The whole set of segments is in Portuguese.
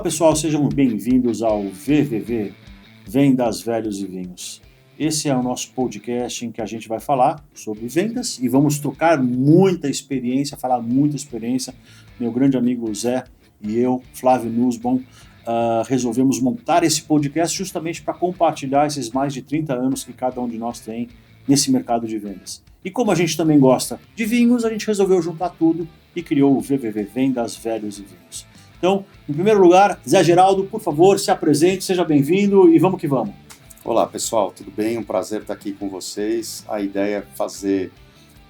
Olá pessoal, sejam bem-vindos ao VVV, Vendas, Velhos e Vinhos. Esse é o nosso podcast em que a gente vai falar sobre vendas e vamos trocar muita experiência, falar muita experiência. Meu grande amigo Zé e eu, Flávio Nussbaum, resolvemos montar esse podcast justamente para compartilhar esses mais de 30 anos que cada um de nós tem nesse mercado de vendas. E como a gente também gosta de vinhos, a gente resolveu juntar tudo e criou o VVV, Vendas, Velhos e Vinhos. Então, em primeiro lugar, Zé Geraldo, por favor, se apresente, seja bem-vindo e vamos que vamos. Olá pessoal, tudo bem? Um prazer estar aqui com vocês. A ideia é fazer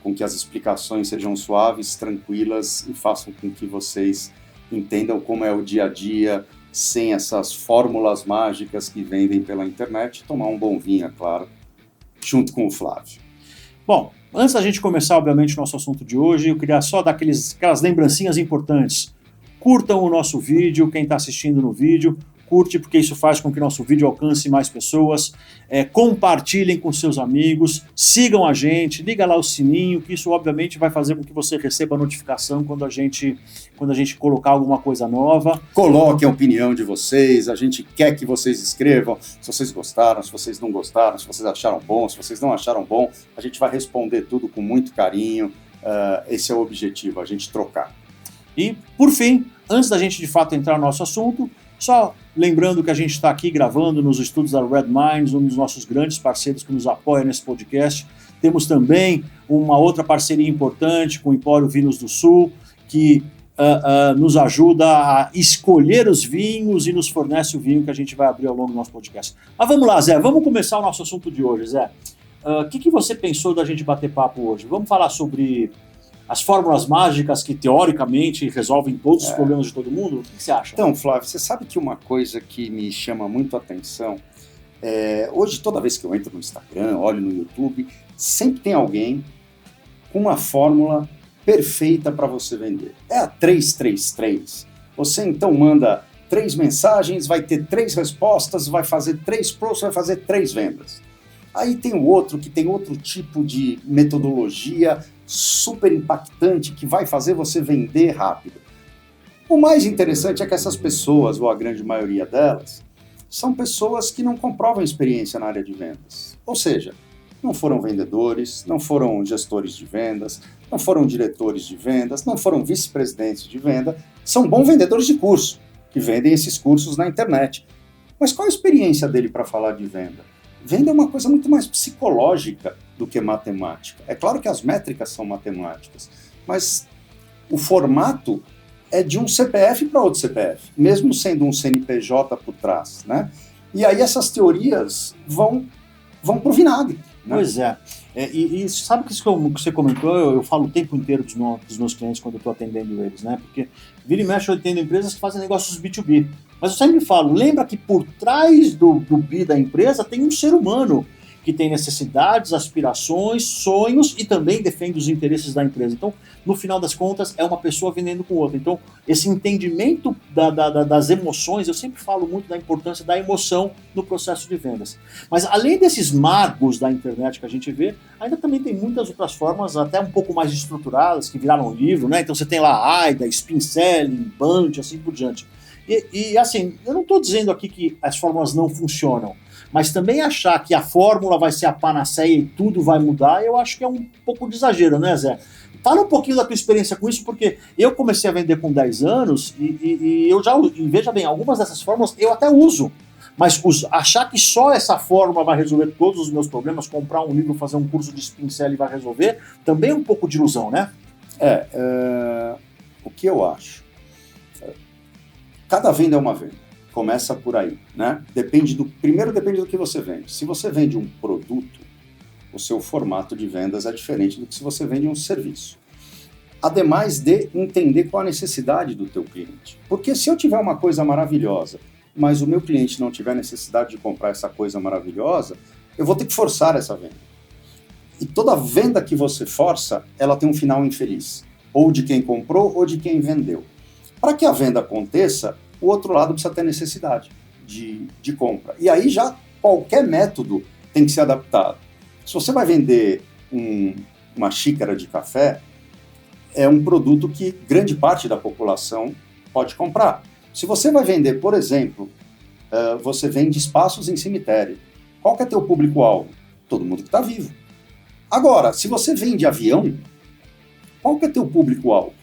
com que as explicações sejam suaves, tranquilas e façam com que vocês entendam como é o dia a dia, sem essas fórmulas mágicas que vendem pela internet. Tomar um bom vinho, é claro, junto com o Flávio. Bom, antes da gente começar, obviamente, o nosso assunto de hoje, eu queria só dar aquelas lembrancinhas importantes. Curtam o nosso vídeo, quem está assistindo no vídeo, curte porque isso faz com que o nosso vídeo alcance mais pessoas, compartilhem com seus amigos, sigam a gente, liga lá o sininho, que isso obviamente vai fazer com que você receba a notificação quando a gente colocar alguma coisa nova. Coloquem a opinião de vocês, a gente quer que vocês escrevam, se vocês gostaram, se vocês não gostaram, se vocês acharam bom, se vocês não acharam bom, a gente vai responder tudo com muito carinho, esse é o objetivo, a gente trocar. E, por fim, antes da gente de fato entrar no nosso assunto, só lembrando que a gente está aqui gravando nos estúdios da Red Minds, um dos nossos grandes parceiros que nos apoia nesse podcast. Temos também uma outra parceria importante com o Empório Vinhos do Sul, que nos ajuda a escolher os vinhos e nos fornece o vinho que a gente vai abrir ao longo do nosso podcast. Mas vamos lá, Zé, vamos começar o nosso assunto de hoje, Zé. O que você pensou da gente bater papo hoje? Vamos falar sobre as fórmulas mágicas que, teoricamente, resolvem todos os problemas de todo mundo? O que você acha? Então, Flávio, você sabe que uma coisa que me chama muito a atenção, hoje, toda vez que eu entro no Instagram, olho no YouTube, sempre tem alguém com uma fórmula perfeita para você vender. É a 333. Você, então, manda 3 mensagens, vai ter 3 respostas, vai fazer 3 posts, vai fazer 3 vendas. Aí tem o outro que tem outro tipo de metodologia super impactante que vai fazer você vender rápido. O mais interessante é que essas pessoas, ou a grande maioria delas, são pessoas que não comprovam experiência na área de vendas. Ou seja, não foram vendedores, não foram gestores de vendas, não foram diretores de vendas, não foram vice-presidentes de venda, são bons vendedores de curso, que vendem esses cursos na internet. Mas qual a experiência dele para falar de venda? Venda é uma coisa muito mais psicológica do que matemática. É claro que as métricas são matemáticas, mas o formato é de um CPF para outro CPF, mesmo sendo um CNPJ por trás, né? E aí essas teorias vão para o vinagre. Né? Pois é. E sabe que isso que você comentou, eu falo o tempo inteiro dos meus clientes quando eu estou atendendo eles, né? Porque vira e mexe eu atendo empresas que fazem negócios B2B. Mas eu sempre falo, lembra que por trás do B da empresa tem um ser humano que tem necessidades, aspirações, sonhos e também defende os interesses da empresa. Então, no final das contas, é uma pessoa vendendo com outra. Então, esse entendimento das emoções, eu sempre falo muito da importância da emoção no processo de vendas. Mas, além desses magos da internet que a gente vê, ainda também tem muitas outras formas, até um pouco mais estruturadas, que viraram livro, né? Então, você tem lá AIDA, Spin Selling, Bunch, assim por diante. E assim, eu não estou dizendo aqui que as fórmulas não funcionam, mas também achar que a fórmula vai ser a panaceia e tudo vai mudar, eu acho que é um pouco de exagero, né, Zé? Fala um pouquinho da tua experiência com isso, porque eu comecei a vender com 10 anos e eu já, veja bem, algumas dessas fórmulas eu até uso, mas achar que só essa fórmula vai resolver todos os meus problemas, comprar um livro, fazer um curso de Spin Selling vai resolver, também é um pouco de ilusão, né? O que eu acho? Cada venda é uma venda. Começa por aí, né? Primeiro depende do que você vende. Se você vende um produto, o seu formato de vendas é diferente do que se você vende um serviço. Ademais de entender qual a necessidade do teu cliente. Porque se eu tiver uma coisa maravilhosa, mas o meu cliente não tiver necessidade de comprar essa coisa maravilhosa, eu vou ter que forçar essa venda. E toda venda que você força, ela tem um final infeliz. Ou de quem comprou ou de quem vendeu. Para que a venda aconteça, o outro lado precisa ter necessidade de compra. E aí já qualquer método tem que ser adaptado. Se você vai vender uma xícara de café, é um produto que grande parte da população pode comprar. Se você vai vender, por exemplo, você vende espaços em cemitério, qual que é teu público-alvo? Todo mundo que está vivo. Agora, se você vende avião, qual que é teu público-alvo?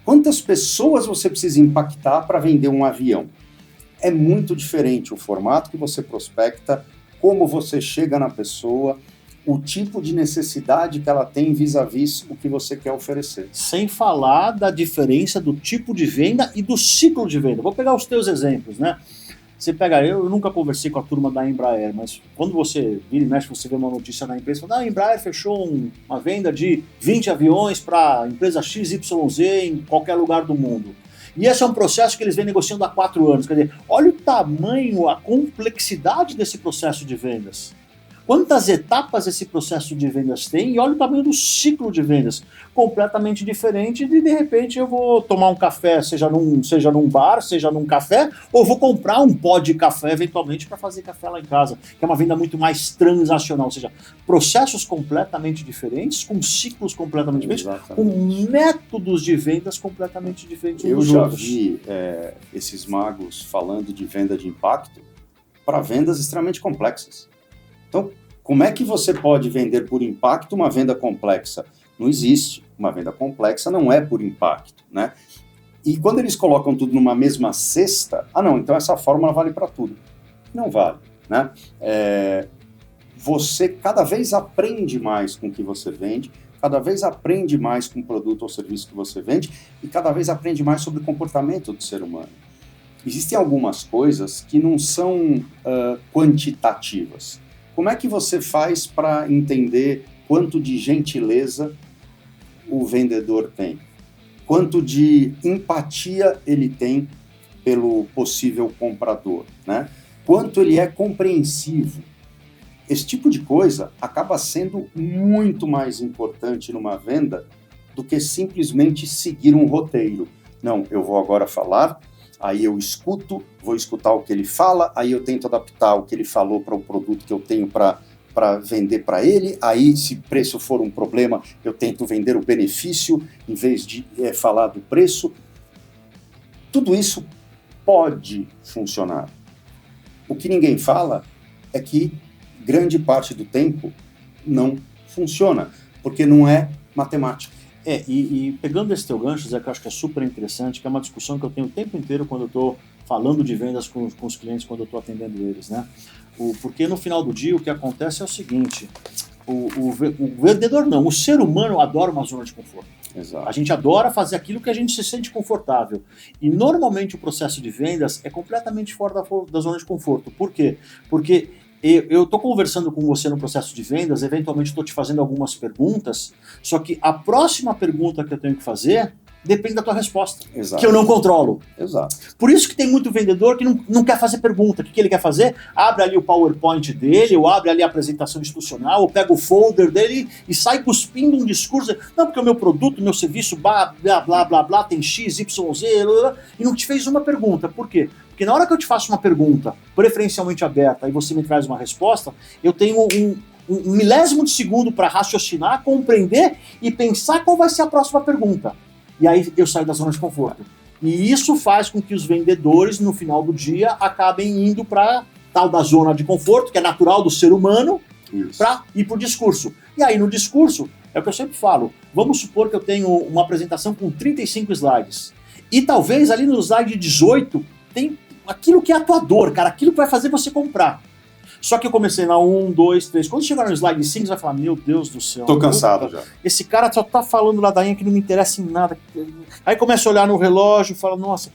Quantas pessoas você precisa impactar para vender um avião? É muito diferente o formato que você prospecta, como você chega na pessoa, o tipo de necessidade que ela tem vis-à-vis o que você quer oferecer. Sem falar da diferença do tipo de venda e do ciclo de venda. Vou pegar os teus exemplos, né? Você pega, eu nunca conversei com a turma da Embraer, mas quando você vira e mexe, você vê uma notícia na empresa, fala, a Embraer fechou uma venda de 20 aviões para a empresa XYZ em qualquer lugar do mundo. E esse é um processo que eles vêm negociando há 4 anos. Quer dizer, olha o tamanho, a complexidade desse processo de vendas. Quantas etapas esse processo de vendas tem e olha o tamanho do ciclo de vendas. Completamente diferente de repente, eu vou tomar um café, seja num bar, seja num café, ou vou comprar um pó de café, eventualmente, para fazer café lá em casa, que é uma venda muito mais transacional. Ou seja, processos completamente diferentes, com ciclos completamente diferentes, com métodos de vendas completamente diferentes. Eu já vi esses magos falando de venda de impacto para vendas extremamente complexas. Então, como é que você pode vender por impacto uma venda complexa? Não existe. Uma venda complexa não é por impacto, né? E quando eles colocam tudo numa mesma cesta, não, então essa fórmula vale para tudo. Não vale, né? Você cada vez aprende mais com o que você vende, cada vez aprende mais com o produto ou serviço que você vende e cada vez aprende mais sobre o comportamento do ser humano. Existem algumas coisas que não são quantitativas. Como é que você faz para entender quanto de gentileza o vendedor tem? Quanto de empatia ele tem pelo possível comprador, né? Quanto ele é compreensivo? Esse tipo de coisa acaba sendo muito mais importante numa venda do que simplesmente seguir um roteiro. Não, eu vou agora falar, aí eu escuto, vou escutar o que ele fala, aí eu tento adaptar o que ele falou para o produto que eu tenho para vender para ele, aí se preço for um problema, eu tento vender o benefício em vez de falar do preço. Tudo isso pode funcionar. O que ninguém fala é que grande parte do tempo não funciona, porque não é matemática. E pegando esse teu gancho, Zé, que eu acho que é super interessante, que é uma discussão que eu tenho o tempo inteiro quando eu estou falando de vendas com os clientes, quando eu estou atendendo eles, né? Porque no final do dia o que acontece é o seguinte, o vendedor não, o ser humano adora uma zona de conforto. Exato. A gente adora fazer aquilo que a gente se sente confortável. E normalmente o processo de vendas é completamente fora da zona de conforto. Por quê? Porque eu estou conversando com você no processo de vendas, eventualmente estou te fazendo algumas perguntas, só que a próxima pergunta que eu tenho que fazer depende da tua resposta, Exato. Que eu não controlo. Exato. Por isso que tem muito vendedor que não quer fazer pergunta. O que ele quer fazer? Abre ali o PowerPoint dele, ou abre ali a apresentação institucional, ou pega o folder dele e sai cuspindo um discurso. Não, porque o meu produto, meu serviço, blá, blá, blá, blá, blá, tem X, Y, Z, blá, blá, e não te fez uma pergunta. Por quê? Porque na hora que eu te faço uma pergunta, preferencialmente aberta, e você me traz uma resposta, eu tenho um milésimo de segundo para raciocinar, compreender e pensar qual vai ser a próxima pergunta. E aí eu saio da zona de conforto. E isso faz com que os vendedores, no final do dia, acabem indo para tal da zona de conforto, que é natural do ser humano, para ir para o discurso. E aí no discurso, é o que eu sempre falo, vamos supor que eu tenho uma apresentação com 35 slides. E talvez ali no slide 18 tem aquilo que é a tua dor, cara, aquilo que vai fazer você comprar. Só que eu comecei na 1, 2, 3. Quando chegar no slide 5, você vai falar, meu Deus do céu. Tô cansado já. Esse cara só tá falando ladainha que não me interessa em nada. Aí começa a olhar no relógio e fala, nossa,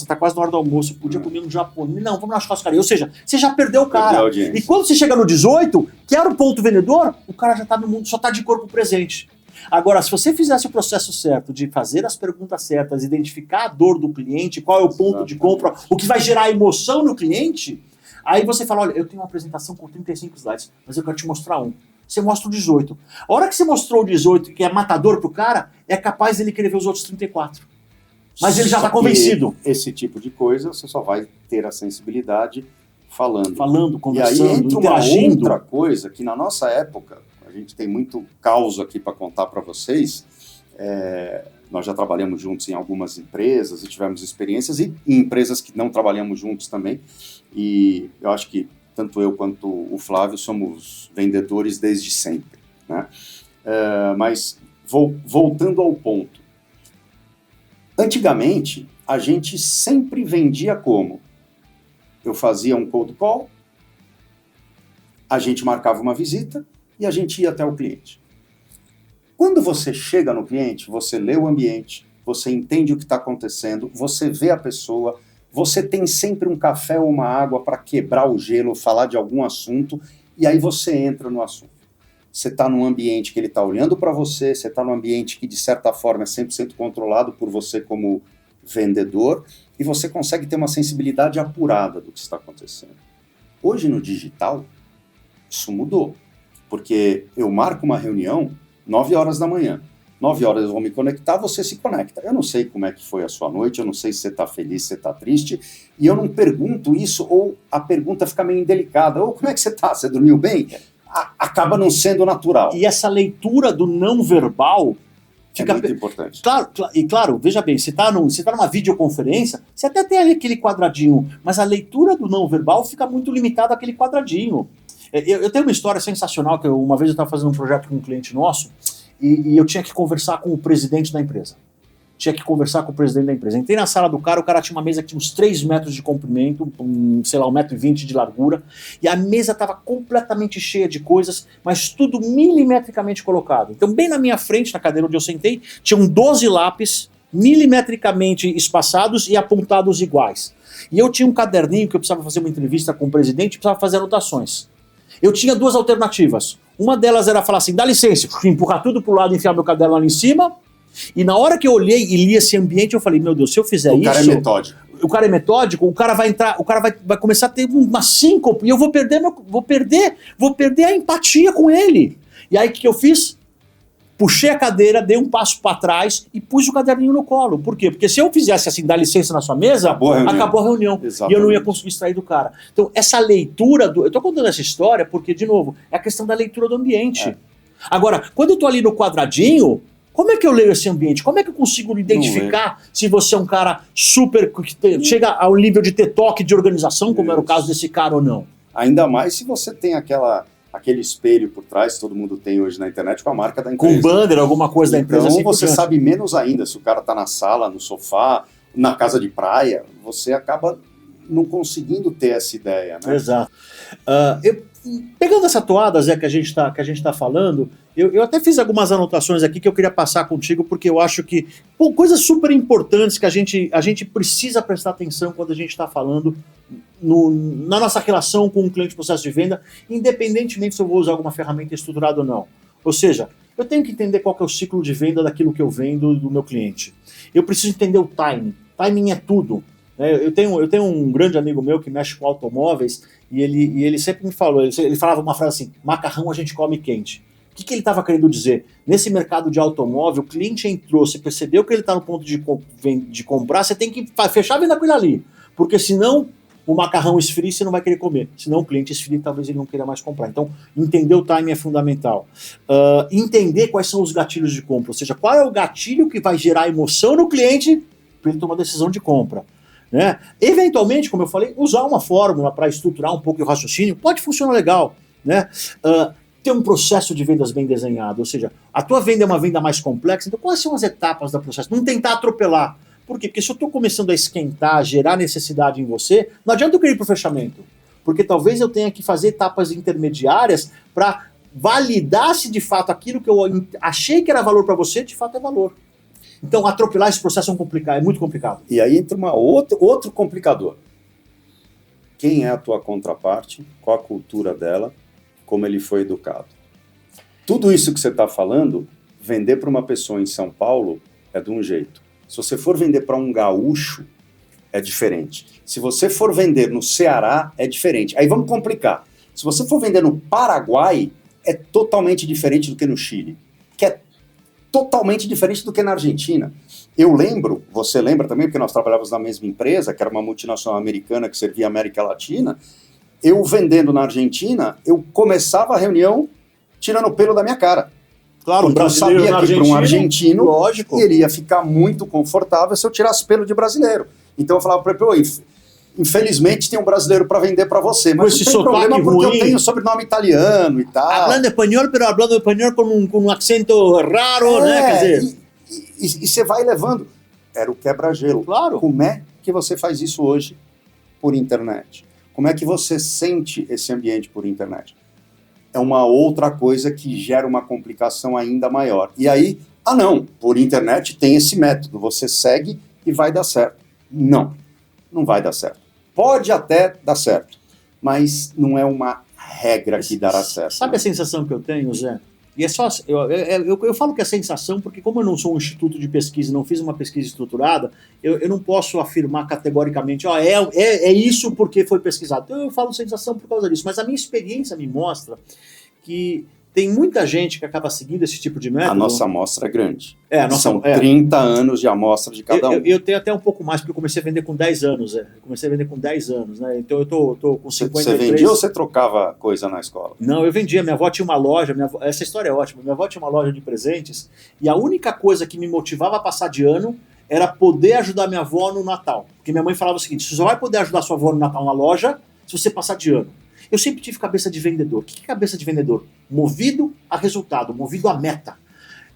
tá quase na hora do almoço, podia comer no japonês. Não, vamos na churrascaria. Ou seja, você já perdeu o cara. E quando você chega no 18, que era o ponto vendedor, o cara já tá no mundo, só tá de corpo presente. Agora, se você fizesse o processo certo, de fazer as perguntas certas, identificar a dor do cliente, qual é o ponto de compra, o que vai gerar emoção no cliente, aí você fala, olha, eu tenho uma apresentação com 35 slides, mas eu quero te mostrar um. Você mostra o 18. A hora que você mostrou o 18, que é matador pro cara, é capaz dele querer ver os outros 34. Mas ele já está convencido. Esse tipo de coisa, você só vai ter a sensibilidade falando. Falando, conversando, e aí entra interagindo. Uma outra coisa que na nossa época, a gente tem muito caos aqui para contar para vocês, nós já trabalhamos juntos em algumas empresas e tivemos experiências, e em empresas que não trabalhamos juntos também, e eu acho que tanto eu quanto o Flávio somos vendedores desde sempre, né? Mas voltando ao ponto, antigamente a gente sempre vendia como? Eu fazia um cold call, a gente marcava uma visita e a gente ia até o cliente. Quando você chega no cliente, você lê o ambiente, você entende o que está acontecendo, você vê a pessoa, você tem sempre um café ou uma água para quebrar o gelo, falar de algum assunto, e aí você entra no assunto. Você está num ambiente que ele está olhando para você, você está num ambiente que, de certa forma, é 100% controlado por você como vendedor, e você consegue ter uma sensibilidade apurada do que está acontecendo. Hoje, no digital, isso mudou, porque eu marco uma reunião 9 horas da manhã. 9 horas eu vou me conectar, você se conecta. Eu não sei como é que foi a sua noite, eu não sei se você está feliz, se você está triste, e eu não pergunto isso, ou a pergunta fica meio indelicada, ou como é que você está, você dormiu bem? Acaba não sendo natural. E essa leitura do não verbal fica muito importante. Claro, veja bem, você está numa videoconferência, você até tem ali aquele quadradinho, mas a leitura do não verbal fica muito limitada àquele quadradinho. Eu tenho uma história sensacional, que uma vez eu estava fazendo um projeto com um cliente nosso, e eu tinha que conversar com o presidente da empresa. Entrei na sala do cara, o cara tinha uma mesa que tinha uns 3 metros de comprimento, sei lá, 1,20 m de largura, e a mesa estava completamente cheia de coisas, mas tudo milimetricamente colocado. Então, bem na minha frente, na cadeira onde eu sentei, tinham 12 lápis milimetricamente espaçados e apontados iguais. E eu tinha um caderninho que eu precisava fazer uma entrevista com o presidente, precisava fazer anotações. Eu tinha 2 alternativas. Uma delas era falar assim, dá licença, empurrar tudo pro lado e enfiar meu caderno lá em cima. E na hora que eu olhei e li esse ambiente, eu falei, meu Deus, se eu fizer isso... O cara é metódico. O cara é metódico, o cara vai entrar, o cara vai começar a ter uma síncope, e eu vou perder a empatia com ele. E aí o que eu fiz? Puxei a cadeira, dei um passo para trás e pus o caderninho no colo. Por quê? Porque se eu fizesse assim, dá licença na sua mesa, acabou a reunião. Exatamente. E eu não ia conseguir extrair do cara. Então, essa leitura eu tô contando essa história porque, de novo, é a questão da leitura do ambiente. Agora, quando eu tô ali no quadradinho, como é que eu leio esse ambiente? Como é que eu consigo identificar se você é um cara super... chega ao nível de ter toque de organização, como era o caso desse cara ou não? Ainda mais se você tem aquele espelho por trás, que todo mundo tem hoje na internet, com a marca da empresa. Com banner, alguma coisa da empresa. Então você sabe menos ainda, se o cara está na sala, no sofá, na casa de praia, você acaba não conseguindo ter essa ideia, né? Exato. Pegando essa toada, Zé, que a gente tá falando, eu até fiz algumas anotações aqui que eu queria passar contigo, porque eu acho que coisas super importantes que a gente precisa prestar atenção quando a gente está falando na nossa relação com o cliente de processo de venda, independentemente se eu vou usar alguma ferramenta estruturada ou não. Ou seja, eu tenho que entender qual que é o ciclo de venda daquilo que eu vendo do meu cliente. Eu preciso entender o timing. Timing é tudo. Eu tenho um grande amigo meu que mexe com automóveis e ele sempre me falou, ele falava uma frase assim, macarrão a gente come quente. O que ele estava querendo dizer? Nesse mercado de automóvel, o cliente entrou, você percebeu que ele está no ponto de comprar, você tem que fechar a venda com ele ali, porque senão o macarrão esfria e você não vai querer comer. Senão o cliente esfria e talvez ele não queira mais comprar. Então, entender o timing é fundamental. Entender quais são os gatilhos de compra, ou seja, qual é o gatilho que vai gerar emoção no cliente para ele tomar decisão de compra. Né? Eventualmente, como eu falei, usar uma fórmula para estruturar um pouco o raciocínio pode funcionar legal. Né? Ter um processo de vendas bem desenhado, ou seja, a tua venda é uma venda mais complexa, então quais são as etapas do processo? Não tentar atropelar. Por quê? Porque se eu estou começando a esquentar, gerar necessidade em você, não adianta eu querer ir para o fechamento, porque talvez eu tenha que fazer etapas intermediárias para validar se de fato aquilo que eu achei que era valor para você, de fato é valor. Então, atropelar esse processo é muito complicado. E aí entra outro complicador. Quem é a tua contraparte? Qual a cultura dela? Como ele foi educado? Tudo isso que você está falando, vender para uma pessoa em São Paulo é de um jeito. Se você for vender para um gaúcho, é diferente. Se você for vender no Ceará, é diferente. Aí vamos complicar. Se você for vender no Paraguai, é totalmente diferente do que no Chile. Que é totalmente diferente do que na Argentina. Eu lembro, você lembra também, porque nós trabalhávamos na mesma empresa, que era uma multinacional americana que servia a América Latina, eu vendendo na Argentina, eu começava a reunião tirando o pelo da minha cara. Claro, Porque eu sabia que para um argentino, lógico, ele ia ficar muito confortável se eu tirasse pelo de brasileiro. Então eu falava para ele, infelizmente tem um brasileiro para vender para você, mas não tem problema porque eu tenho sobrenome italiano e tal. Hablando espanhol, pero hablando espanhol com um acento raro, né? Quer dizer... E você vai levando. Era o quebra-gelo. Claro. Como é que você faz isso hoje por internet? Como é que você sente esse ambiente por internet? É uma outra coisa que gera uma complicação ainda maior. E aí, não, por internet tem esse método, você segue e vai dar certo. Não vai dar certo. Pode até dar certo, mas não é uma regra que dará certo. Sabe a sensação que eu tenho, Zé? E é só, eu falo que é sensação porque como eu não sou um instituto de pesquisa, não fiz uma pesquisa estruturada, eu não posso afirmar categoricamente, é isso porque foi pesquisado. Então eu falo sensação por causa disso, mas a minha experiência me mostra que tem muita gente que acaba seguindo esse tipo de método. A nossa amostra é grande. São 30 anos de amostra de cada um. Eu tenho até um pouco mais, porque eu comecei a vender com 10 anos. Eu comecei a vender com 10 anos, né? Então eu tô com 53. Você vendia ou você trocava coisa na escola? Não, eu vendia. Minha avó tinha uma loja, essa história é ótima. Minha avó tinha uma loja de presentes e a única coisa que me motivava a passar de ano era poder ajudar minha avó no Natal. Porque minha mãe falava o seguinte, você só vai poder ajudar sua avó no Natal na loja se você passar de ano. Eu sempre tive cabeça de vendedor. O que é cabeça de vendedor? Movido a resultado, movido a meta.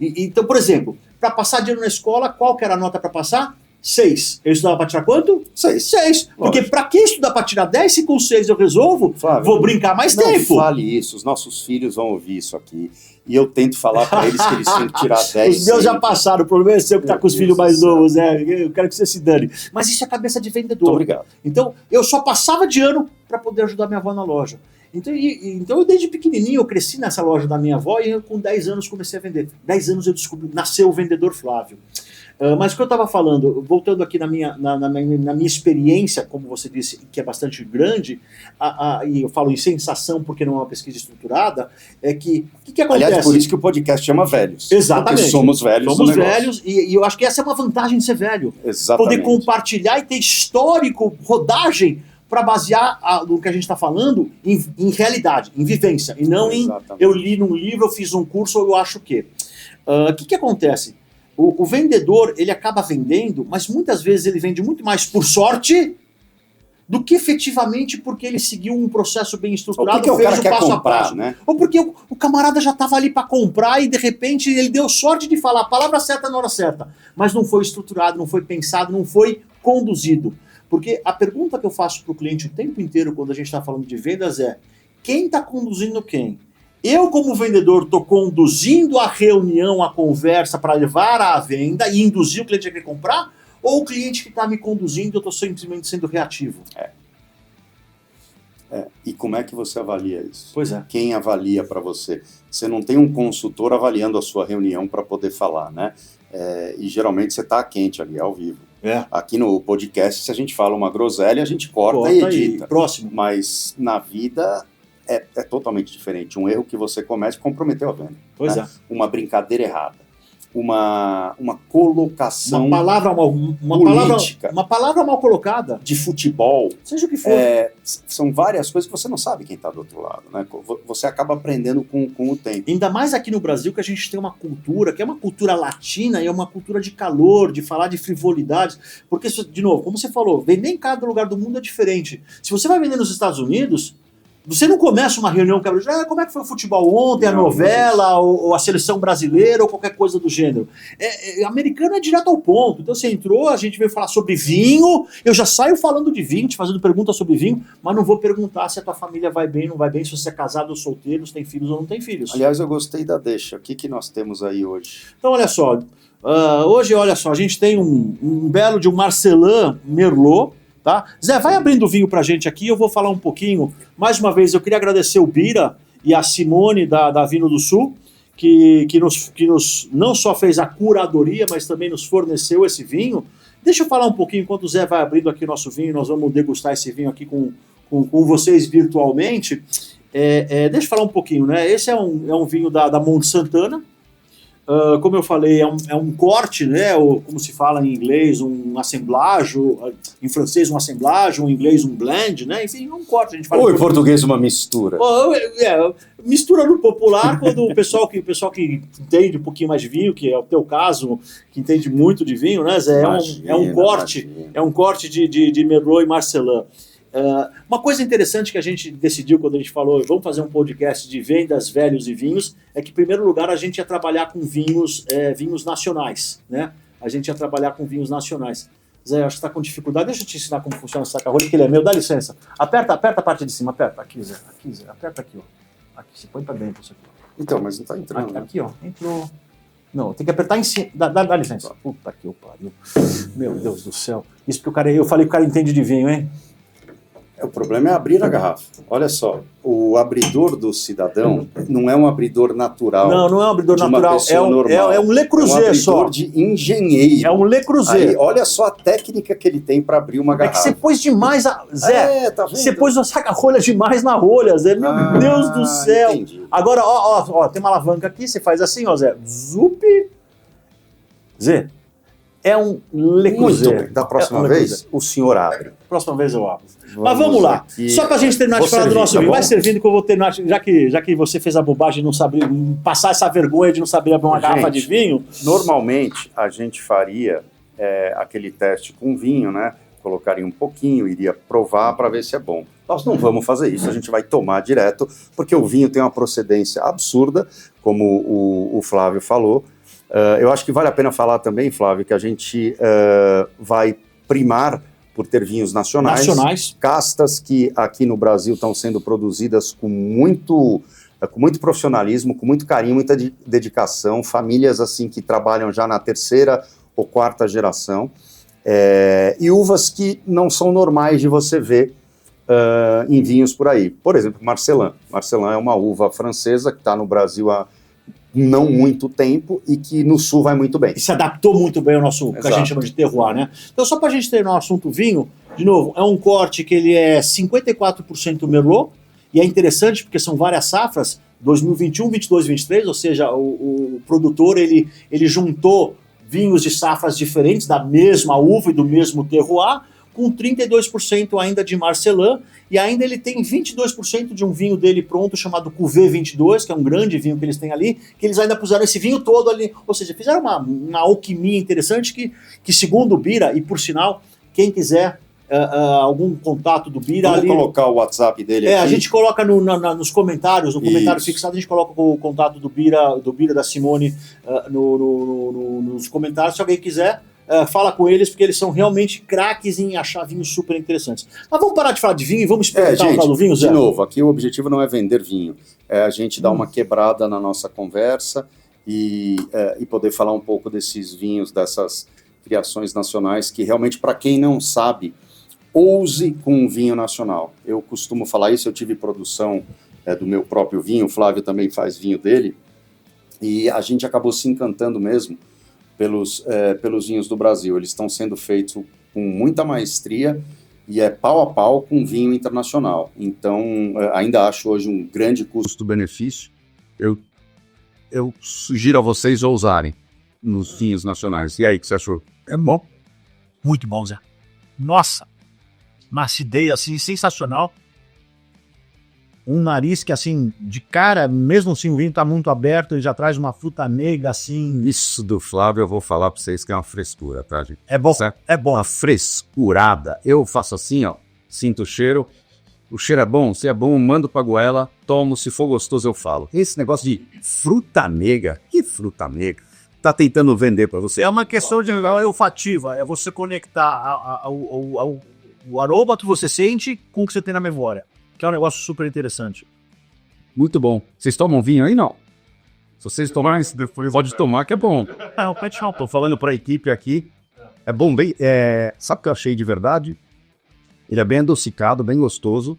Então, por exemplo, para passar de ano na escola, qual que era a nota para passar? 6. Eu estudava para tirar quanto? 6. Porque para que estudar para tirar 10 se com 6 eu resolvo? Flávio, vou brincar mais tempo. Não fale isso, os nossos filhos vão ouvir isso aqui. E eu tento falar para eles que eles têm que tirar 10. Os meus já passaram, o problema é seu que está com os filhos mais novos, né? Eu quero que você se dane. Mas isso é cabeça de vendedor. Muito obrigado. Então, eu só passava de ano para poder ajudar minha avó na loja. Então eu desde pequenininho, eu cresci nessa loja da minha avó e eu, com 10 anos comecei a vender. 10 anos eu descobri, nasceu o vendedor Flávio. Mas o que eu estava falando, voltando aqui na minha experiência, como você disse, que é bastante grande, e eu falo em sensação porque não é uma pesquisa estruturada, é que o que acontece? Aliás, por isso que o podcast chama Velhos. Exatamente. Porque somos velhos. Somos velhos e eu acho que essa é uma vantagem de ser velho. Exatamente. Poder compartilhar e ter histórico, rodagem, para basear no que a gente está falando em realidade, em vivência, e não Exatamente. Eu li num livro, eu fiz um curso, ou eu acho que. O que acontece? O vendedor, ele acaba vendendo, mas muitas vezes ele vende muito mais por sorte do que efetivamente porque ele seguiu um processo bem estruturado, ou porque o cara quer comprar, né? Ou porque o camarada já estava ali para comprar e de repente ele deu sorte de falar a palavra certa na hora certa, mas não foi estruturado, não foi pensado, não foi conduzido. Porque a pergunta que eu faço para o cliente o tempo inteiro quando a gente está falando de vendas é: quem está conduzindo quem? Eu, como vendedor, estou conduzindo a reunião, a conversa para levar à venda e induzir o cliente a querer comprar? Ou o cliente que está me conduzindo, eu estou simplesmente sendo reativo? E como é que você avalia isso? Pois é. Quem avalia para você? Você não tem um consultor avaliando a sua reunião para poder falar, né? E geralmente você está quente ali, ao vivo. Aqui no podcast, se a gente fala uma groselha, a gente corta e edita. Próximo. Mas na vida é totalmente diferente. Um erro que você comete comprometeu a venda. Pois né? Uma brincadeira errada. Uma colocação política. Uma palavra mal colocada. De futebol. Seja o que for. São várias coisas que você não sabe quem está do outro lado. Né? Você acaba aprendendo com o tempo. Ainda mais aqui no Brasil, que a gente tem uma cultura, que é uma cultura latina e é uma cultura de calor, de falar de frivolidade. Porque, de novo, como você falou, vender em cada lugar do mundo é diferente. Se você vai vender nos Estados Unidos, você não começa uma reunião que como é que foi o futebol ontem, a novela, ou a seleção brasileira, ou qualquer coisa do gênero. Americano é direto ao ponto. Então você entrou, a gente veio falar sobre vinho, eu já saio falando de vinho, te fazendo perguntas sobre vinho, mas não vou perguntar se a tua família vai bem, não vai bem, se você é casado ou solteiro, se tem filhos ou não tem filhos. Aliás, eu gostei da deixa. O que nós temos aí hoje? Então, olha só. Hoje, olha só, a gente tem um belo de um Marcelin Merlot. Tá? Zé, vai abrindo o vinho pra gente aqui, eu vou falar um pouquinho. Mais uma vez, eu queria agradecer o Bira e a Simone da Vinho do Sul, que nos não só fez a curadoria, mas também nos forneceu esse vinho. Deixa eu falar um pouquinho, enquanto o Zé vai abrindo aqui o nosso vinho, nós vamos degustar esse vinho aqui com vocês virtualmente. Deixa eu falar um pouquinho, né? Esse é um vinho da Monte Santana. como eu falei, é um corte, né? Ou como se fala em inglês, um assemblage, em francês um assemblage, em inglês um blend, né? Enfim, um corte. A gente fala Ou em português uma mistura. Mistura no popular, quando o pessoal que entende um pouquinho mais de vinho, que é o teu caso, que entende muito de vinho, né, Zé? É um corte de Merlot e Marcelin. Uma coisa interessante que a gente decidiu quando a gente falou, vamos fazer um podcast de vendas, velhos e vinhos, é que, em primeiro lugar, a gente ia trabalhar com vinhos nacionais, né? A gente ia trabalhar com vinhos nacionais. Zé, acho que está com dificuldade. Deixa eu te ensinar como funciona esse saca-rolha, que ele é meu. Dá licença. Aperta a parte de cima. Aperta. Aqui, Zé. Aperta aqui, ó. Aqui, você põe para dentro isso aqui. Então, mas não está entrando. Aqui, né? aqui, ó. Entrou. Não, tem que apertar em cima. Dá licença. Puta que eu pariu. Meu Deus do céu. Isso porque eu falei que o cara entende de vinho, hein? O problema é abrir a garrafa. Olha só, o abridor do cidadão não é um abridor natural. Não é um abridor de uma natural. pessoa normal. É um Le Creuset é um só. abridor de engenheiro. É um Le Creuset. Aí, olha só a técnica que ele tem para abrir uma garrafa. É que você pôs demais Zé, tá vendo? você pôs uma saca-rolha demais na rolha, Zé. Meu Deus do céu. Entendi. Agora, ó, tem uma alavanca aqui, você faz assim, ó, Zé. Zup. Zé, é um Le Creuset. Muito bem. Da próxima vez, o senhor abre. Próxima vez eu abro. Mas vamos lá. Aqui. Só pra gente terminar de falar do nosso tá vinho. bom? Vai servindo que eu vou terminar, já que você fez a bobagem de não saber, passar essa vergonha de não saber abrir uma garrafa de vinho. Normalmente, a gente faria aquele teste com vinho, né? Colocaria um pouquinho, iria provar para ver se é bom. Nós não vamos fazer isso, a gente vai tomar direto, porque o vinho tem uma procedência absurda, como o Flávio falou. Eu acho que vale a pena falar também, Flávio, que a gente vai primar por ter vinhos nacionais, castas que aqui no Brasil estão sendo produzidas com muito profissionalismo, com muito carinho, muita dedicação, famílias assim que trabalham já na terceira ou quarta geração, e uvas que não são normais de você ver em vinhos por aí. Por exemplo, Marcelin. Marcelin é uma uva francesa que está no Brasil há não muito tempo e que no sul vai muito bem. E se adaptou muito bem ao nosso, que a gente chama de terroir, né? Então, só pra gente terminar o assunto vinho, de novo, é um corte que ele é 54% Merlot, e é interessante porque são várias safras, 2021, 22, 23, ou seja, o produtor, ele juntou vinhos de safras diferentes, da mesma uva e do mesmo terroir, com 32% ainda de Marcelin, e ainda ele tem 22% de um vinho dele pronto, chamado Cuvée 22, que é um grande vinho que eles têm ali, que eles ainda puseram esse vinho todo ali, ou seja, fizeram uma alquimia interessante que segundo o Bira, e por sinal, quem quiser algum contato do Bira... Vamos ali, colocar o WhatsApp dele aqui. A gente coloca nos comentários, no comentário fixado, a gente coloca o contato do Bira da Simone nos comentários, se alguém quiser... fala com eles, porque eles são realmente craques em achar vinhos super interessantes. Mas vamos parar de falar de vinho e vamos experimentar o tal do vinho, Zé? De novo, aqui o objetivo não é vender vinho, é a gente dar uma quebrada na nossa conversa e poder falar um pouco desses vinhos, dessas criações nacionais, que realmente, para quem não sabe, ouse com um vinho nacional. Eu costumo falar isso, eu tive produção do meu próprio vinho, o Flávio também faz vinho dele, e a gente acabou se encantando mesmo pelos vinhos do Brasil. Eles estão sendo feitos com muita maestria e pau a pau com vinho internacional. Então, ainda acho hoje um grande custo-benefício. Eu sugiro a vocês ousarem nos vinhos nacionais. E aí, o que você achou? É bom. Muito bom, Zé. Nossa, uma acidez assim sensacional. Um nariz que, assim, de cara, mesmo assim o vinho tá muito aberto, ele já traz uma fruta negra, assim. Isso do Flávio eu vou falar pra vocês que é uma frescura, tá, gente? É bom, certo? é bom. Uma frescurada. Eu faço assim, ó, sinto o cheiro é bom, se é bom, mando pra goela, tomo, se for gostoso eu falo. Esse negócio de fruta negra, que fruta negra? Tá tentando vender pra você? É uma questão de olfativa, é você conectar o aroma que você sente com o que você tem na memória. Que é um negócio super interessante. Muito bom. Vocês tomam vinho aí, não? Se vocês tomarem, depois pode tomar, que é bom. O Pet Shop. Tô falando pra equipe aqui. É bom, bem... sabe o que eu achei de verdade? Ele é bem adocicado, bem gostoso.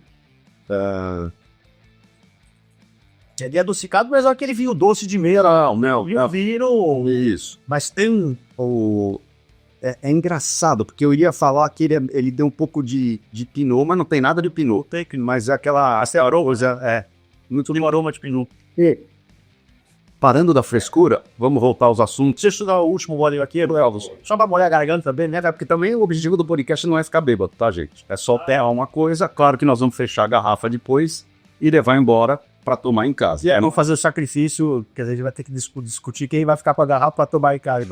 Ele é adocicado, mas é aquele vinho doce de meia. Não. Vinho... Isso. Mas tem É engraçado, porque eu iria falar que ele deu um pouco de pinot, mas não tem nada de pinot. Mas é aquela... Muito aroma de pinot. parando da frescura, vamos voltar aos assuntos. Deixa eu dar o último bolinho aqui, Elvis. Só pra molhar a garganta também, né? Porque também o objetivo do podcast não é ficar bêbado, tá, gente? É só terrar uma coisa. Claro que nós vamos fechar a garrafa depois e levar embora pra tomar em casa. Vamos fazer o sacrifício, quer dizer, a gente vai ter que discutir quem vai ficar com a garrafa pra tomar em casa.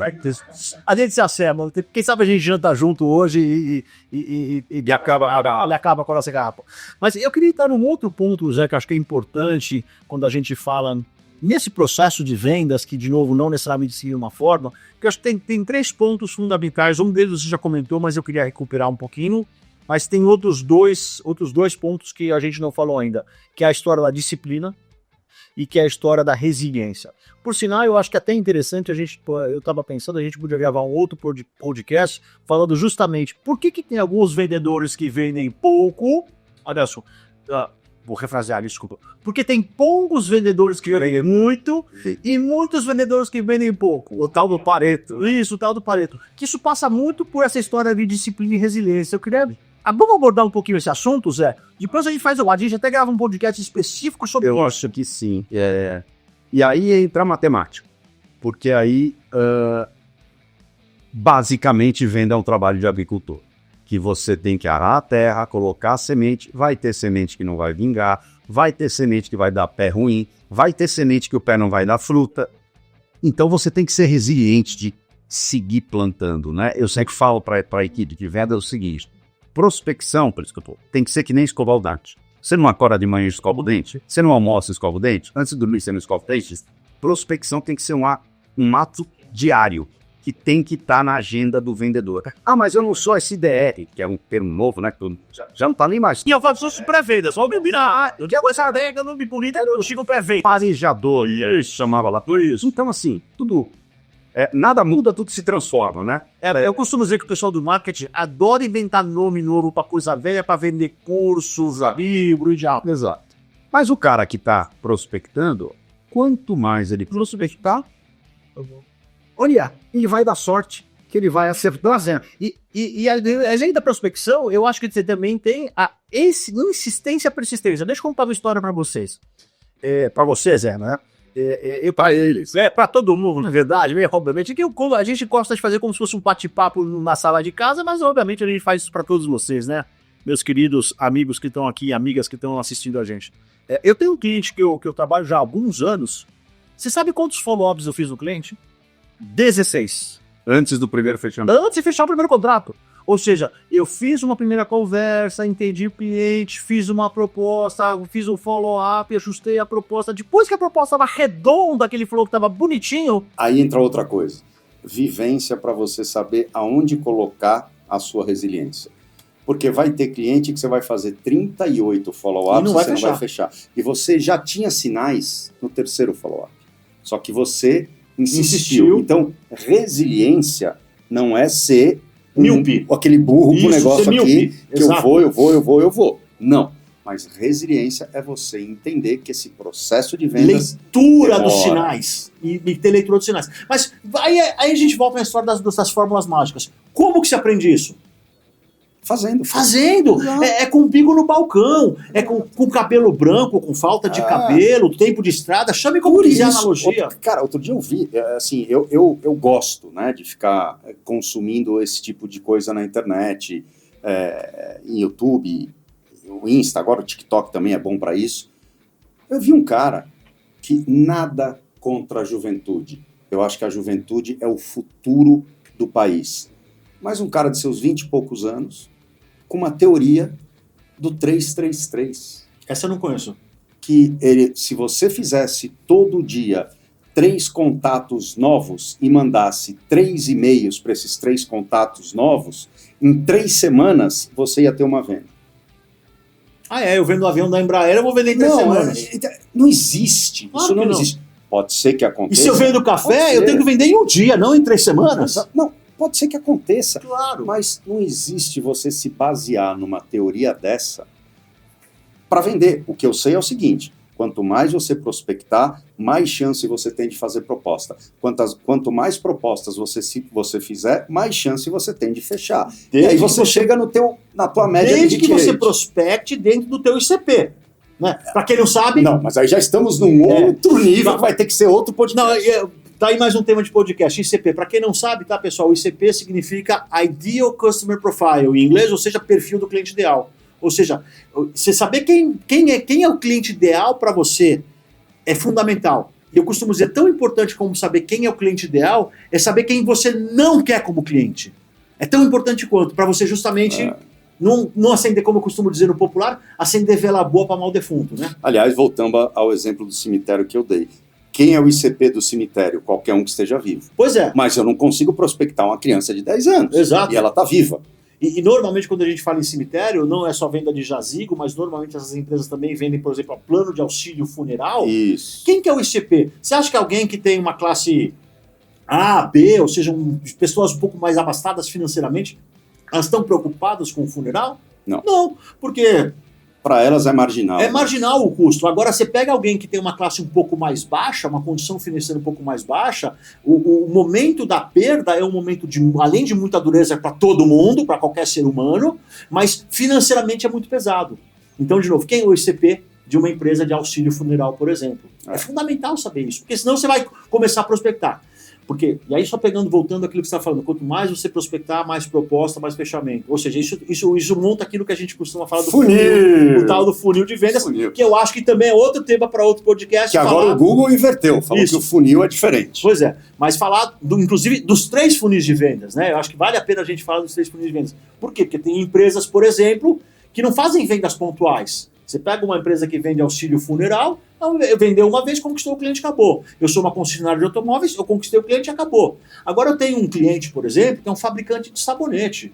A gente se acerta, quem sabe a gente janta junto hoje e acaba com a nossa garrafa. Mas eu queria entrar num outro ponto, Zé, que eu acho que é importante quando a gente fala nesse processo de vendas, que de novo não necessariamente seguir uma forma, que eu acho que tem 3 pontos fundamentais. Um deles você já comentou, mas eu queria recuperar um pouquinho. Mas tem outros dois pontos que a gente não falou ainda, que é a história da disciplina e que é a história da resiliência. Por sinal, eu acho que é até interessante, eu estava pensando, a gente podia gravar um outro podcast falando justamente por que tem alguns vendedores que vendem pouco. Olha só, vou refrasear, desculpa. Porque tem poucos vendedores que vendem muito e muitos vendedores que vendem pouco. O tal do Pareto. Isso, o tal do Pareto. Que isso passa muito por essa história de disciplina e resiliência. Eu queria... Vamos abordar um pouquinho esse assunto, Zé? Depois a gente até grava um podcast específico sobre isso. Eu acho que sim. E aí entra a matemática. Porque aí, basicamente, venda é um trabalho de agricultor. Que você tem que arar a terra, colocar a semente, vai ter semente que não vai vingar, vai ter semente que vai dar pé ruim, vai ter semente que o pé não vai dar fruta. Então você tem que ser resiliente de seguir plantando, né? Eu sempre falo para a equipe de venda o seguinte: prospecção, por isso que eu tô, tem que ser que nem escovar o dente. Você não acorda de manhã e escova o dente? Você não almoça e escova o dente? Antes de dormir você não escova o dente? Prospecção tem que ser um ato diário, que tem que estar na agenda do vendedor. Mas eu não sou SDR, que é um termo novo, né? Que já não tá nem mais. E eu faço isso pré-venda, só me virar. Eu tinha coisa adega, não me bonita, eu chego pré-venda. Parejador, chamava lá por isso. Então, assim, tudo... nada muda, tudo se transforma, né? Eu costumo dizer que o pessoal do marketing adora inventar nome novo pra coisa velha, pra vender cursos, livro e diabo. Exato. Mas o cara que tá prospectando, quanto mais ele prospectar, olha, ele vai dar sorte que ele vai acertar. E além da prospecção, eu acho que você também tem a insistência e persistência. Deixa eu contar uma história pra vocês. Pra vocês, né? E para eles, para todo mundo, na verdade, obviamente, que a gente gosta de fazer como se fosse um bate-papo na sala de casa, mas obviamente a gente faz isso para todos vocês, né? Meus queridos amigos que estão aqui, amigas que estão assistindo a gente. Eu tenho um cliente que eu trabalho já há alguns anos. Você sabe quantos follow-ups eu fiz no cliente? 16. Antes do primeiro fechamento. Antes de fechar o primeiro contrato. Ou seja, eu fiz uma primeira conversa, entendi o cliente, fiz uma proposta, fiz um follow-up, ajustei a proposta. Depois que a proposta estava redonda, que ele falou que estava bonitinho... Aí entra outra coisa. Vivência para você saber aonde colocar a sua resiliência. Porque vai ter cliente que você vai fazer 38 follow-ups e você não vai fechar. E você já tinha sinais no terceiro follow-up. Só que você insistiu. Então, resiliência não é ser... míope. Aquele burro com o negócio aqui, que Exato. eu vou. Não. Mas resiliência é você entender que esse processo de vendas... Leitura dos sinais. E ter leitura dos sinais. Mas aí a gente volta na história das fórmulas mágicas. Como que se aprende isso? Fazendo. É com o bico no balcão. É com cabelo branco, com falta de cabelo, tempo de estrada. Chame como quiser a analogia. Outro dia eu vi, assim, eu gosto, né, de ficar consumindo esse tipo de coisa na internet, em YouTube, o Insta, agora o TikTok também é bom para isso. Eu vi um cara que nada contra a juventude. Eu acho que a juventude é o futuro do país. Mas um cara de seus 20 e poucos anos, com uma teoria do 333. Essa eu não conheço. Que se você fizesse todo dia 3 contatos novos e mandasse 3 e-mails para esses 3 contatos novos, em 3 semanas você ia ter uma venda. Eu vendo o avião da Embraer, eu vou vender em 3 semanas. Não existe. Claro isso não que não existe. Pode ser que aconteça. E se eu vendo café, eu tenho que vender em um dia, não em 3 semanas? Não, pode ser que aconteça. Claro. Mas não existe você se basear numa teoria dessa para vender. O que eu sei é o seguinte: quanto mais você prospectar, mais chance você tem de fazer proposta. Quanto mais propostas você fizer, mais chance você tem de fechar. E aí você chega na tua média de desde que você prospecte dentro do teu ICP. Né? Para quem não sabe... Não, mas aí já estamos num outro nível, vai ter que ser outro podcast. Não, tá aí mais um tema de podcast, ICP. Para quem não sabe, tá, pessoal, o ICP significa Ideal Customer Profile, em inglês, ou seja, perfil do cliente ideal. Ou seja, você saber quem é o cliente ideal para você é fundamental. E eu costumo dizer, tão importante como saber quem é o cliente ideal, é saber quem você não quer como cliente. É tão importante quanto, para você justamente não acender, como eu costumo dizer no popular, acender vela boa para mal defunto, né? Aliás, voltando ao exemplo do cemitério que eu dei. Quem é o ICP do cemitério? Qualquer um que esteja vivo. Pois é. Mas eu não consigo prospectar uma criança de 10 anos. Exato. E ela está viva. E normalmente quando a gente fala em cemitério, não é só venda de jazigo, mas normalmente essas empresas também vendem, por exemplo, plano de auxílio funeral. Isso. Quem que é o ICP? Você acha que alguém que tem uma classe A, B, ou seja, pessoas um pouco mais abastadas financeiramente, elas estão preocupadas com o funeral? Não. Não, porque... Para elas é marginal. É marginal o custo. Agora, você pega alguém que tem uma classe um pouco mais baixa, uma condição financeira um pouco mais baixa, o momento da perda é um momento, além de muita dureza para todo mundo, para qualquer ser humano, mas financeiramente é muito pesado. Então, de novo, quem é o ICP de uma empresa de auxílio funeral, por exemplo? É fundamental saber isso, porque senão você vai começar a prospectar. Porque, e aí só voltando àquilo que você está falando, quanto mais você prospectar, mais proposta, mais fechamento. Ou seja, isso monta aquilo que a gente costuma falar do funil, o tal do funil de vendas, que eu acho que também é outro tema para outro podcast. Que agora o Google inverteu, falou que o funil é diferente. Pois é, mas falar, inclusive, dos 3 funis de vendas, né? Eu acho que vale a pena a gente falar dos 3 funis de vendas. Por quê? Porque tem empresas, por exemplo, que não fazem vendas pontuais. Você pega uma empresa que vende auxílio funeral, vendeu uma vez, conquistou o cliente, acabou. Eu sou uma concessionária de automóveis, eu conquistei o cliente e acabou. Agora eu tenho um cliente, por exemplo, que é um fabricante de sabonete.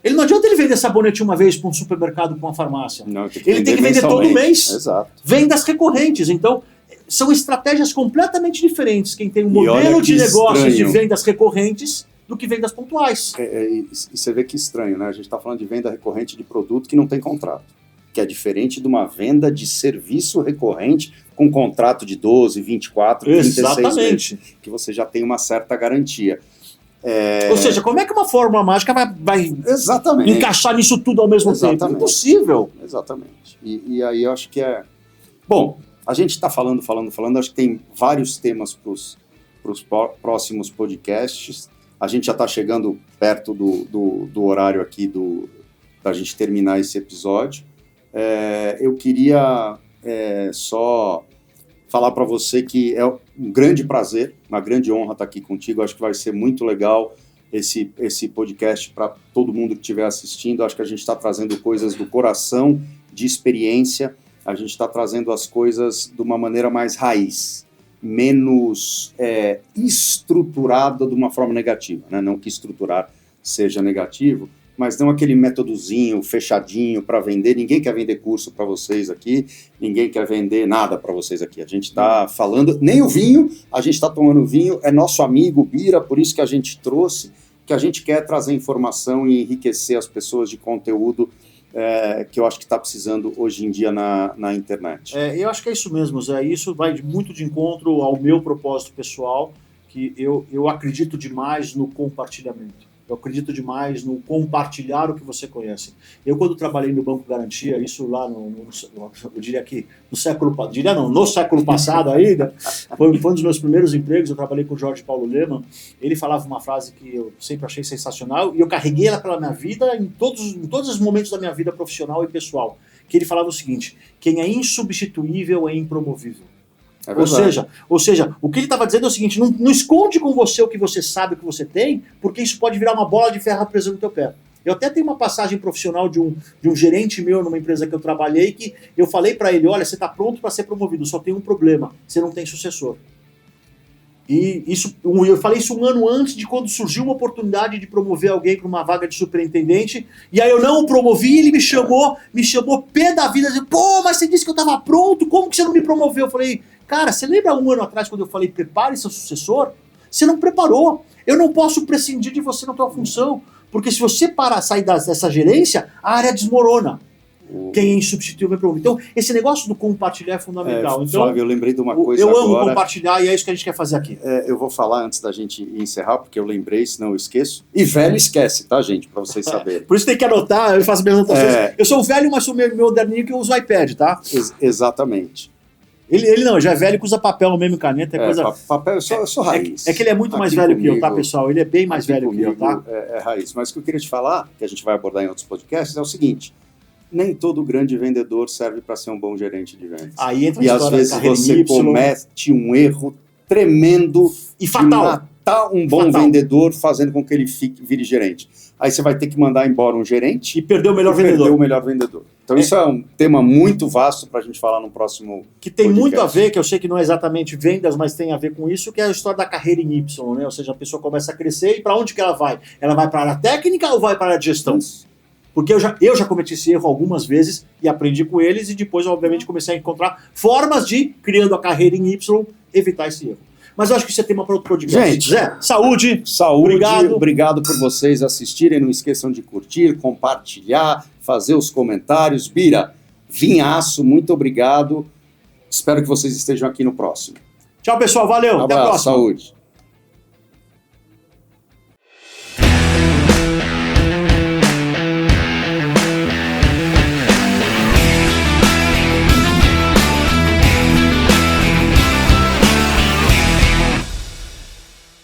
Ele não adianta ele vender sabonete uma vez para um supermercado, para uma farmácia. Não, ele tem que vender todo mês. Exato. Vendas recorrentes. Então, são estratégias completamente diferentes. Quem tem um modelo de negócios de vendas recorrentes do que vendas pontuais. E você vê que estranho, né? A gente está falando de venda recorrente de produto que não tem contrato. Que é diferente de uma venda de serviço recorrente com contrato de 12, 24, 36 meses, que você já tem uma certa garantia. Ou seja, como é que uma fórmula mágica vai encaixar nisso tudo ao mesmo tempo? Impossível. Exatamente. E aí eu acho que é... Bom, a gente está falando, acho que tem vários temas para os próximos podcasts. A gente já está chegando perto do horário aqui para a gente terminar esse episódio. Eu queria só falar para você que é um grande prazer, uma grande honra estar aqui contigo. Acho que vai ser muito legal esse podcast para todo mundo que estiver assistindo. Acho que a gente está trazendo coisas do coração, de experiência. A gente está trazendo as coisas de uma maneira mais raiz, menos estruturada de uma forma negativa, né? Não que estruturar seja negativo, mas não aquele métodozinho fechadinho para vender. Ninguém quer vender curso para vocês aqui, ninguém quer vender nada para vocês aqui. A gente está falando, nem o vinho, a gente está tomando vinho, é nosso amigo Bira, por isso que a gente trouxe, que a gente quer trazer informação e enriquecer as pessoas de conteúdo que eu acho que está precisando hoje em dia na internet. Eu acho que é isso mesmo, Zé. Isso vai muito de encontro ao meu propósito pessoal, que eu acredito demais no compartilhamento. Eu acredito demais no compartilhar o que você conhece. Eu, quando trabalhei no Banco Garantia, isso lá eu diria que no século passado ainda, foi um dos meus primeiros empregos. Eu trabalhei com o Jorge Paulo Lemann. Ele falava uma frase que eu sempre achei sensacional e eu carreguei ela pela minha vida em todos os momentos da minha vida profissional e pessoal. Que ele falava o seguinte: quem é insubstituível é impromovível. Ou seja, o que ele estava dizendo é o seguinte: não esconde com você o que você sabe, o que você tem, porque isso pode virar uma bola de ferro presa no teu pé. Eu até tenho uma passagem profissional de um gerente meu numa empresa que eu trabalhei, que eu falei para ele: olha, você está pronto para ser promovido, só tem um problema, você não tem sucessor. E eu falei isso um ano antes de quando surgiu uma oportunidade de promover alguém para uma vaga de superintendente, e aí eu não o promovi, e ele me chamou pé da vida, dizendo: pô, mas você disse que eu estava pronto, como que você não me promoveu? Eu falei: cara, você lembra um ano atrás quando eu falei prepare seu sucessor? Você não preparou. Eu não posso prescindir de você na tua função, porque se você sair dessa gerência, a área desmorona. Quem é insubstituível é promove. Então, esse negócio do compartilhar é fundamental. Então, Flávio, eu lembrei de uma coisa eu agora. amo compartilhar e é isso que a gente quer fazer aqui. Eu vou falar antes da gente encerrar, porque eu lembrei, senão eu esqueço. E velho esquece, tá, gente? Para vocês saberem. Por isso tem que anotar, eu faço minhas anotações. Eu sou velho, mas sou meio moderninho que eu uso iPad, tá? Exatamente. Ele não, já é velho que usa papel mesmo, caneta, coisa... Papel, eu sou raiz. É que ele é muito mais velho que eu, tá, pessoal? Ele é bem mais velho que eu, tá? É raiz. Mas o que eu queria te falar, que a gente vai abordar em outros podcasts, é o seguinte: nem todo grande vendedor serve para ser um bom gerente de vendas. Aí entra a e às história vezes da carreira você em Y. comete um erro tremendo E fatal. de matar um bom Fatal. vendedor fazendo com que ele vire gerente. Aí você vai ter que mandar embora um gerente E perdeu o melhor e perder vendedor. o melhor vendedor. Então isso é um tema muito vasto para a gente falar no próximo Que tem podcast. muito a ver, que eu sei que não é exatamente vendas, mas tem a ver com isso, que é a história da carreira em Y, né? Ou seja, a pessoa começa a crescer e para onde que ela vai? Ela vai para a área técnica ou vai para a área de gestão? Porque eu já cometi esse erro algumas vezes e aprendi com eles e depois, obviamente, comecei a encontrar formas de, criando a carreira em Y, evitar esse erro. Mas eu acho que isso é tema para outro podcast. Gente, Zé, saúde! Saúde, Obrigado. obrigado por vocês assistirem. Não esqueçam de curtir, compartilhar, fazer os comentários. Bira, vinhaço, muito obrigado. Espero que vocês estejam aqui no próximo. Tchau, pessoal. Valeu. Um Até a abraço, próxima. saúde.